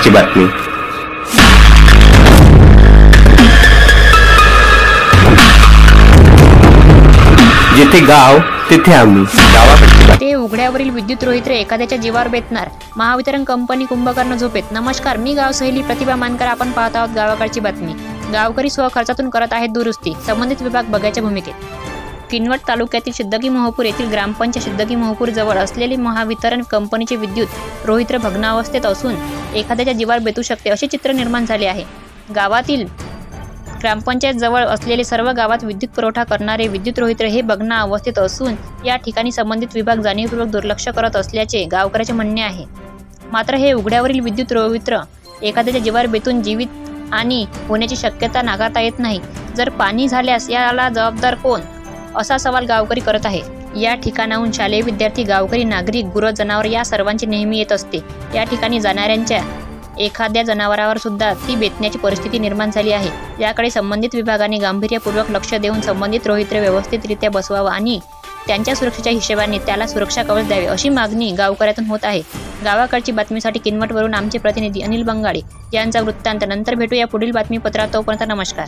गावाकडची बातमी. जिथे गाव तिथे आम्ही. गावाकडची बातमी. ते उघड्यावरील विद्युत रोहित्र एखाद्याच्या जीवावर बेतणार. महावितरण कंपनी कुंभकर्ण झोपेत. नमस्कार, मी गाव सहेली प्रतिभा मानकर. आपण पाहत आहोत गावाकडची बातमी. गावकरी स्वखर्चातून करत आहेत दुरुस्ती. संबंधित विभाग बघायच्या भूमिकेत. किनवट तालुक्यातील सिद्धगी मोहपूर येथील ग्रामपंचायत सिद्धगी मोहपूर जवळ असलेली महावितरण कंपनीचे विद्युत रोहित्र भग्नावस्थेत असून एखाद्याच्या जीवावर बेतू शकते असे चित्र निर्माण झाले आहे. गावातील ग्रामपंचायत जवळ असलेले सर्व गावात विद्युत पुरवठा करणारे विद्युत रोहित्र हे भग्न अवस्थेत असून या ठिकाणी संबंधित विभाग जाणीवपूर्वक दुर्लक्ष करत असल्याचे गावकऱ्याचे म्हणणे आहे. मात्र हे उघड्यावरील विद्युत रोहित्र एखाद्याच्या जीवावर बेतून जीवित आणि होण्याची शक्यता नाकारता येत नाही. जर पाणी झाल्यास याला जबाबदार कोण, असा सवाल गावकरी करत आहे. या ठिकाणाहून शालेय विद्यार्थी, गावकरी, नागरिक, गुरं, जनावर या सर्वांची नेहमी येत असते. या ठिकाणी जाणाऱ्यांच्या एखाद्या जनावरावर सुद्धा ती बेतण्याची परिस्थिती निर्माण झाली आहे. याकडे संबंधित विभागाने गांभीर्यपूर्वक लक्ष देऊन संबंधित रोहित्र व्यवस्थितरित्या बसवावं आणि त्यांच्या सुरक्षेच्या हिशोबाने त्याला सुरक्षा कवच द्यावे अशी मागणी गावकऱ्यातून होत आहे. गावाकडची बातमीसाठी किनवटवरून आमचे प्रतिनिधी अनिल बंगाडे यांचा वृत्तांत. नंतर भेटूया पुढील बातमीपत्रात. तोपर्यंत नमस्कार.